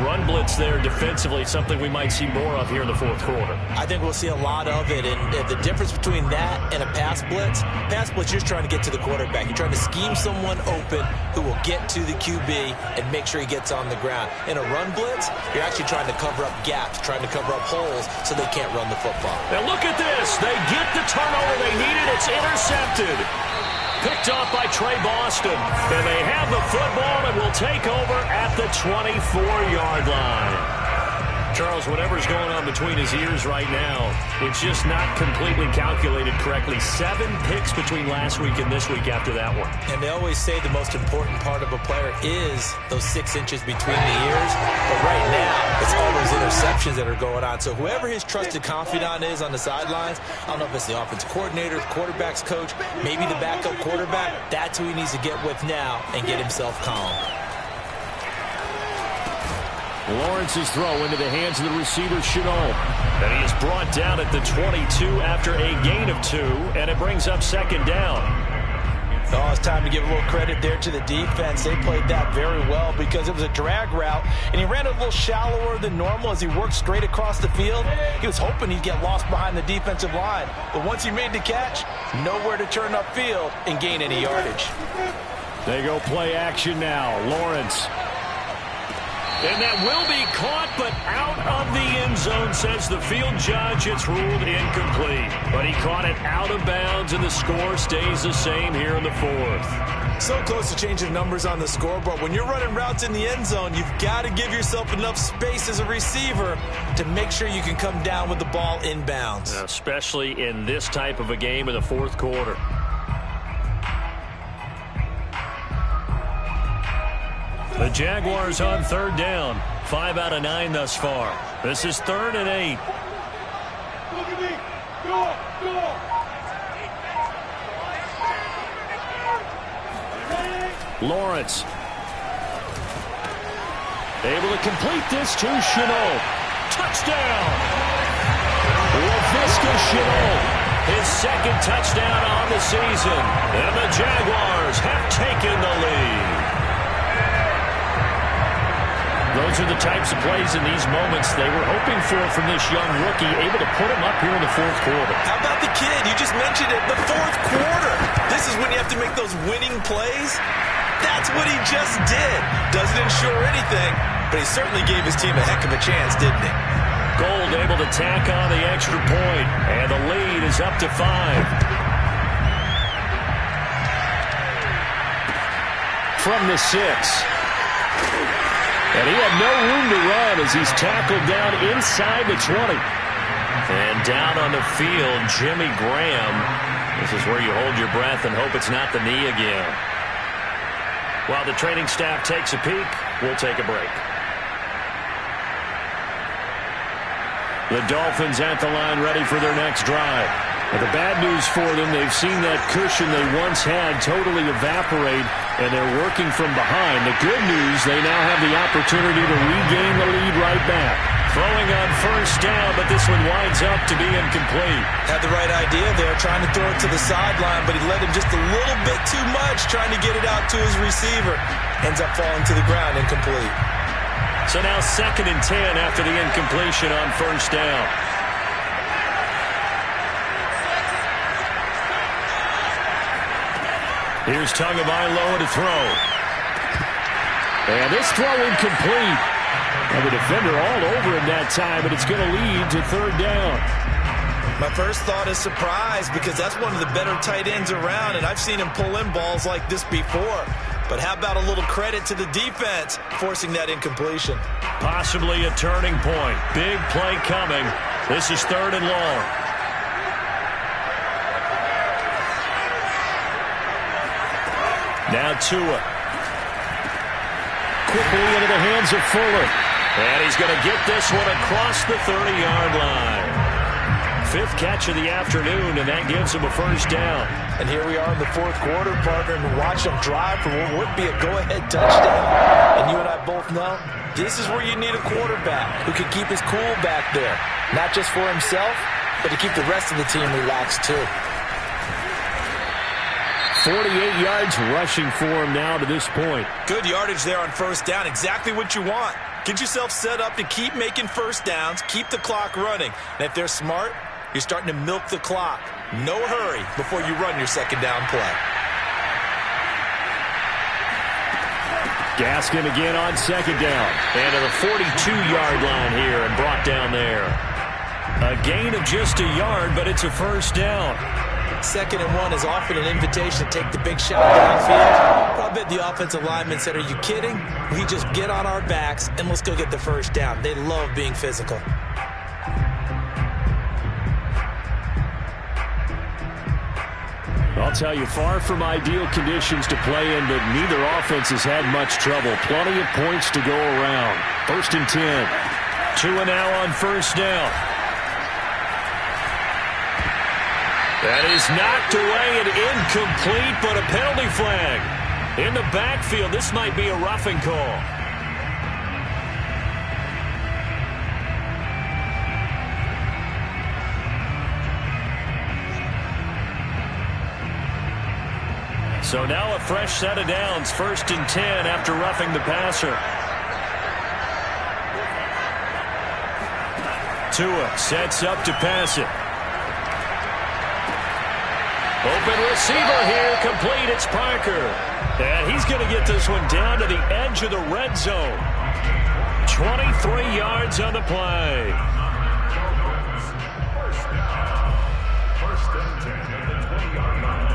Run blitz there defensively, something we might see more of here in the 4th quarter. I think we'll see a lot of it, and the difference between that and a pass blitz, you're trying to get to the quarterback. You're trying to scheme someone open who will get to the QB and make sure he gets on the ground. In a run blitz, you're actually trying to cover up gaps, trying to cover up holes so they can't run the football. Now look at this. They get the turnover they needed. It's intercepted. Picked off by Trey Boston. And they have the football and will take over at the 24-yard line. Charles, whatever's going on between his ears right now, it's just not completely calculated correctly. 7 picks between last week and this week after that one. And they always say the most important part of a player is those 6 inches between the ears. But right now, it's all those interceptions that are going on. So whoever his trusted confidant is on the sidelines, I don't know if it's the offensive coordinator, the quarterback's coach, maybe the backup quarterback, that's who he needs to get with now and get himself calm. Lawrence's throw into the hands of the receiver, Chenault. And he is brought down at the 22 after a gain of 2, and it brings up 2nd down. Oh, it's time to give a little credit there to the defense. They played that very well because it was a drag route, and he ran a little shallower than normal as he worked straight across the field. He was hoping he'd get lost behind the defensive line. But once he made the catch, nowhere to turn upfield and gain any yardage. They go play action now. Lawrence. And that will be caught, but out of the end zone, says the field judge. It's ruled incomplete. But he caught it out of bounds, and the score stays the same here in the 4th. So close to changing numbers on the scoreboard. When you're running routes in the end zone, you've got to give yourself enough space as a receiver to make sure you can come down with the ball inbounds. Especially in this type of a game in the 4th quarter. The Jaguars on 3rd down. 5 out of 9 thus far. This is 3rd and 8. Look at me. Go. Lawrence. Able to complete this to Chenault. Touchdown. LaVisca Chenault. His 2nd touchdown on the season. And the Jaguars have taken the lead. Those are the types of plays in these moments they were hoping for from this young rookie, able to put him up here in the 4th quarter. How about the kid? You just mentioned it, the 4th quarter. This is when you have to make those winning plays. That's what he just did. Doesn't ensure anything, but he certainly gave his team a heck of a chance, didn't he? Gold able to tack on the extra point, and the lead is up to 5. From the 6. And he had no room to run as he's tackled down inside the 20. And down on the field, Jimmy Graham. This is where you hold your breath and hope it's not the knee again. While the training staff takes a peek, we'll take a break. The Dolphins at the line ready for their next drive. Well, the bad news for them, they've seen that cushion they once had totally evaporate, and they're working from behind. The good news, they now have the opportunity to regain the lead right back. Throwing on first down, but this one winds up to be incomplete. Had the right idea there, trying to throw it to the sideline, but he led him just a little bit too much, trying to get it out to his receiver. Ends up falling to the ground, incomplete. So now 2nd and 10 after the incompletion on first down. Here's Tagovailoa to throw. And this throw incomplete. And the defender all over him that time, but it's going to lead to 3rd down. My first thought is surprise, because that's one of the better tight ends around, and I've seen him pull in balls like this before. But how about a little credit to the defense forcing that incompletion? Possibly a turning point. Big play coming. This is 3rd and long. Now Tua. Quickly into the hands of Fuller. And he's going to get this one across the 30-yard line. 5th catch of the afternoon, and that gives him a first down. And here we are in the 4th quarter, partner, and watch them drive for what would be a go-ahead touchdown. And you and I both know this is where you need a quarterback who can keep his cool back there. Not just for himself, but to keep the rest of the team relaxed too. 48 yards rushing for him now to this point. Good yardage there on first down. Exactly what you want. Get yourself set up to keep making first downs, keep the clock running. And if they're smart, you're starting to milk the clock. No hurry before you run your 2nd down play. Gaskin again on 2nd down. And to the 42-yard line here and brought down there. A gain of just a yard, but it's a first down. 2nd and 1 is often an invitation to take the big shot downfield. I bet the offensive lineman said, are you kidding? We just get on our backs and let's go get the first down. They love being physical. I'll tell you, far from ideal conditions to play in, but neither offense has had much trouble. Plenty of points to go around. 1st and 10. Tua now on first down. That is knocked away and incomplete, but a penalty flag. In the backfield, this might be a roughing call. So now a fresh set of downs, 1st and 10 after roughing the passer. Tua sets up to pass it. Open receiver here, complete, it's Parker. And he's going to get this one down to the edge of the red zone. 23 yards on the play. First and 10 at the 20-yard line.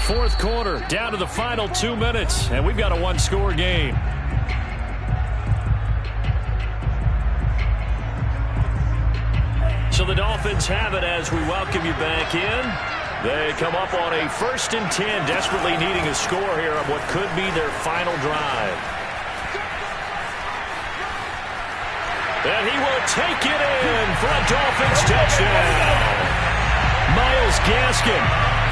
Fourth quarter, down to the final 2 minutes, and we've got a one-score game. So the Dolphins have it as we welcome you back in. They come up on a 1st and 10, desperately needing a score here on what could be their final drive. And he will take it in for a Dolphins touchdown. Myles Gaskin,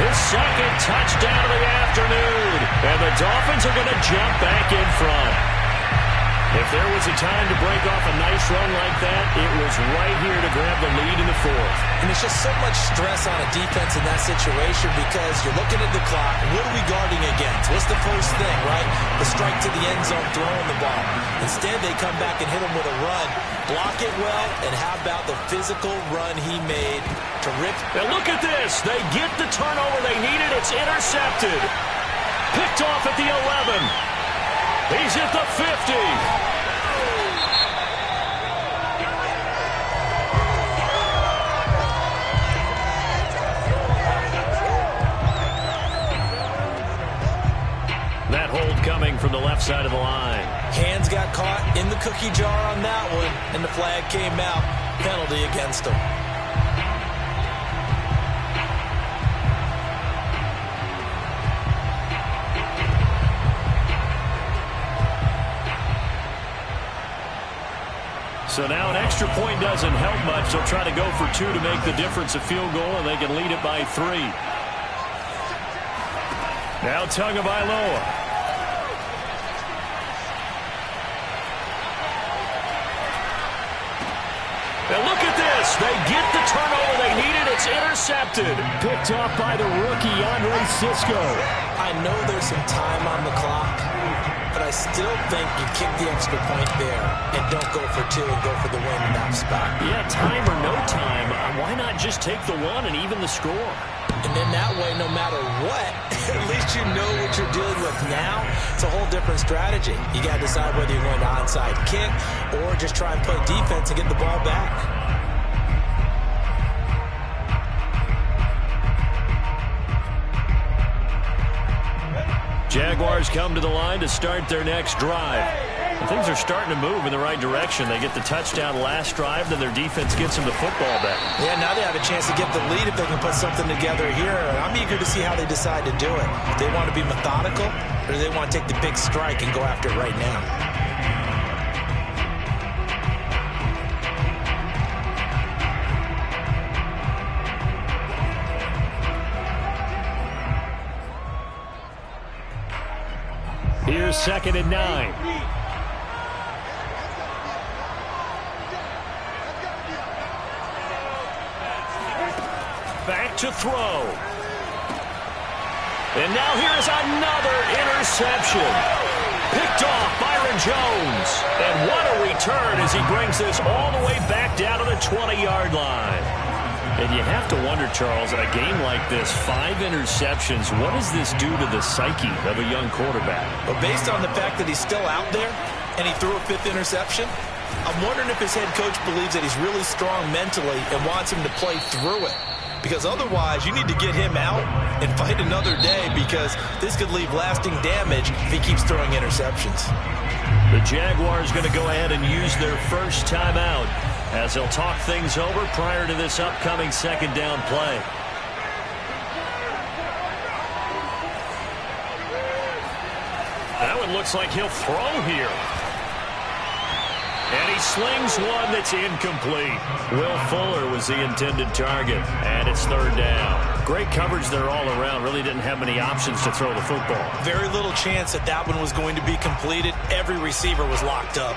his 2nd touchdown of the afternoon. And the Dolphins are going to jump back in front. If there was a time to break off a nice run like that, it was right here to grab the lead in the 4th. And it's just so much stress on a defense in that situation because you're looking at the clock. What are we guarding against? What's the first thing, right? The strike to the end zone, throwing the ball. Instead, they come back and hit him with a run. Block it well, and how about the physical run he made to rip? And look at this. They get the turnover they needed. It's intercepted. Picked off at the 11. He's at the 50. That hold coming from the left side of the line. Hands got caught in the cookie jar on that one, and the flag came out. Penalty against him. So now an extra point doesn't help much. They'll try to go for 2 to make the difference a field goal, and they can lead it by 3. Now Tagovailoa. And look at this. They get the turnover they needed. It's intercepted. Picked off by the rookie, Andre Sisco. I know there's some time on the clock, but I still think you kick the extra point there and don't go for 2 and go for the win in that spot. Yeah, time or no time, why not just take the 1 and even the score? And then that way, no matter what, at least you know what you're dealing with now. It's a whole different strategy. You got to decide whether you're going to onside kick or just try and play defense and get the ball back. Jaguars come to the line to start their next drive. And things are starting to move in the right direction. They get the touchdown last drive, then their defense gets them the football back. Yeah, now they have a chance to get the lead if they can put something together here. I'm eager to see how they decide to do it. Do they want to be methodical, or do they want to take the big strike and go after it right now? Here's 2nd and 9. Back to throw. And now here's another interception. Picked off Byron Jones. And what a return as he brings this all the way back down to the 20-yard line. And you have to wonder, Charles, in a game like this, 5 interceptions, what does this do to the psyche of a young quarterback? Well, based on the fact that he's still out there and he threw a 5th interception, I'm wondering if his head coach believes that he's really strong mentally and wants him to play through it. Because otherwise, you need to get him out and fight another day, because this could leave lasting damage if he keeps throwing interceptions. The Jaguars going to go ahead and use their first timeout as they'll talk things over prior to this upcoming 2nd down play. That one looks like he'll throw here. And he slings one that's incomplete. Will Fuller was the intended target, and it's 3rd down. Great coverage there all around. Really didn't have many options to throw the football. Very little chance that that one was going to be completed. Every receiver was locked up.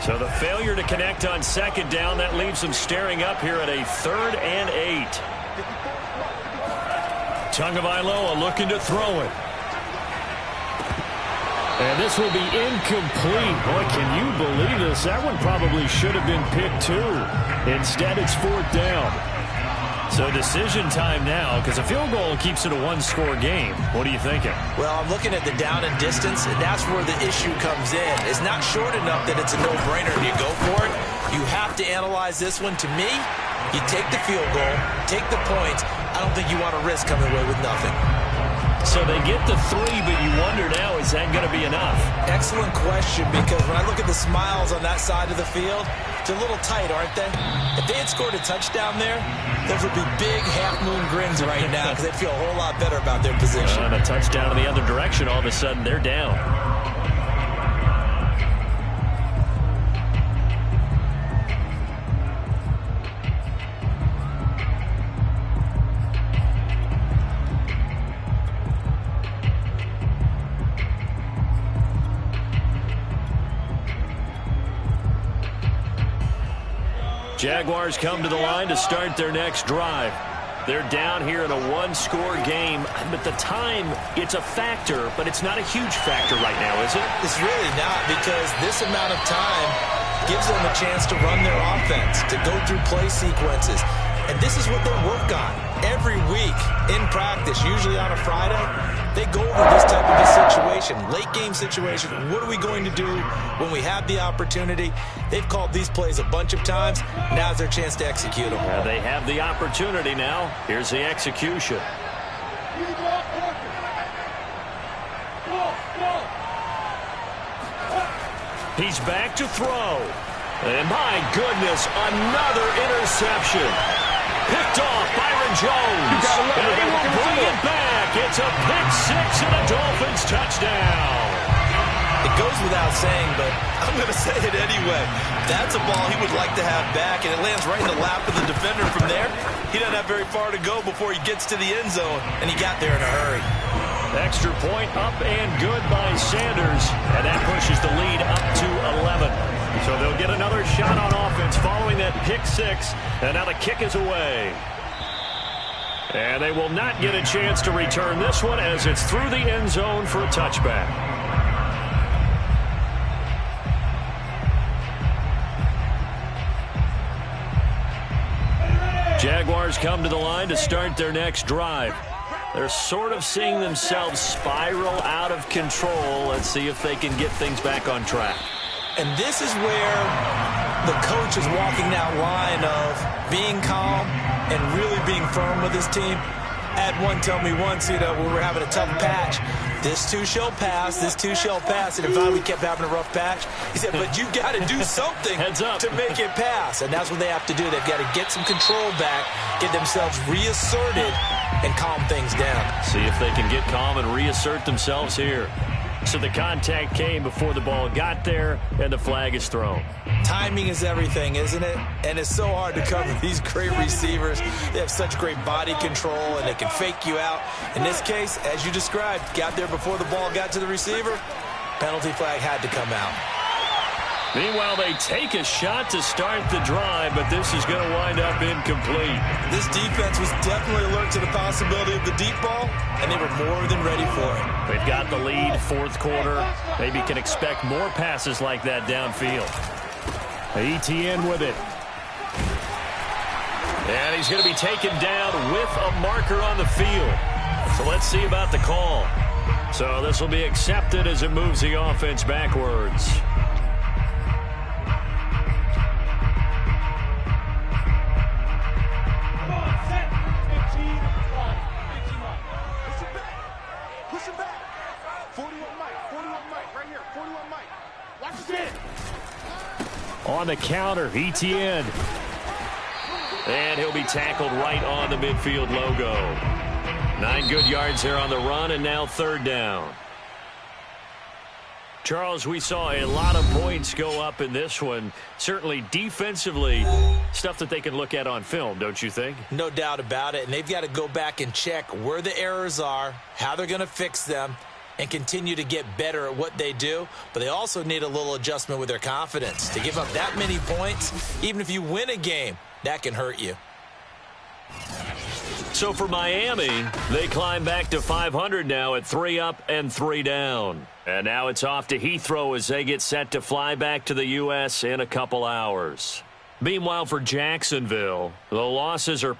So the failure to connect on 2nd down, that leaves them staring up here at a 3rd and 8. Tagovailoa looking to throw it. And this will be incomplete. Boy, can you believe this? That one probably should have been picked too. Instead, it's 4th down. So decision time now, because a field goal keeps it a 1-score game. What are you thinking? Well, I'm looking at the down and distance, and that's where the issue comes in. It's not short enough that it's a no-brainer and you go for it. You have to analyze this one. To me, you take the field goal, take the points. I don't think you want to risk coming away with nothing. So they get the 3, but you wonder now, is that going to be enough? Excellent question, because when I look at the smiles on that side of the field, they're a little tight, aren't they? If they had scored a touchdown there, those would be big half-moon grins right now, because they'd feel a whole lot better about their position. And a touchdown in the other direction, all of a sudden they're down. Jaguars come to the line to start their next drive. They're down here in a 1-score game, but the time, it's a factor, but it's not a huge factor right now, is it? It's really not, because this amount of time gives them a chance to run their offense, to go through play sequences. And this is what they work on every week in practice, usually on a Friday. They go over this type of a situation, late game situation. What are we going to do when we have the opportunity? They've called these plays a bunch of times. Now's their chance to execute them. They have the opportunity now. Here's the execution. He's back to throw. And my goodness, another interception. picked off Byron Jones. And he will bring it back. It's a pick six and a Dolphins touchdown. It goes without saying, but I'm going to say it anyway. That's a ball he would like to have back, and it lands right in the lap of the defender from there. He doesn't have very far to go before he gets to the end zone, and he got there in a hurry. Extra point up and good by Sanders, and that pushes the lead up to 11. So they'll get another shot on offense following that pick six, and now the kick is away. And they will not get a chance to return this one as it's through the end zone for a touchback. Jaguars come to the line to start their next drive. They're sort of seeing themselves spiral out of control. Let's see if they can get things back on track. And this is where the coach is walking that line of being calm and really being firm with his team. I had one tell me once, we were having a tough patch. This too shall pass, this too shall pass. And finally we kept having a rough patch. He said, but you got to do something to make it pass. And that's what they have to do. They've got to get some control back, get themselves reasserted, and calm things down. See if they can get calm and reassert themselves here. So the contact came before the ball got there, and the flag is thrown. Timing is everything, isn't it? And it's so hard to cover these great receivers. They have such great body control, and they can fake you out. In this case, as you described, got there before the ball got to the receiver. Penalty flag had to come out. Meanwhile, they take a shot to start the drive, but this is going to wind up incomplete. This defense was definitely alert to the possibility of the deep ball, and they were more than ready for it. They've got the lead, fourth quarter. Maybe can expect more passes like that downfield. ETN with it. And he's going to be taken down with a marker on the field. So let's see about the call. So this will be accepted as it moves the offense backwards. On the counter, ETN. And he'll be tackled right on the midfield logo. 9 good yards there on the run, and now third down. Charles, we saw a lot of points go up in this one. Certainly defensively, stuff that they can look at on film, don't you think? No doubt about it, and they've got to go back and check where the errors are, how they're going to fix them, and continue to get better at what they do. But they also need a little adjustment with their confidence. To give up that many points, even if you win a game, that can hurt you. So for Miami, they climb back to 500 now at 3 up and 3 down. And now it's off to Heathrow as they get set to fly back to the U.S. in a couple hours. Meanwhile, for Jacksonville, the losses are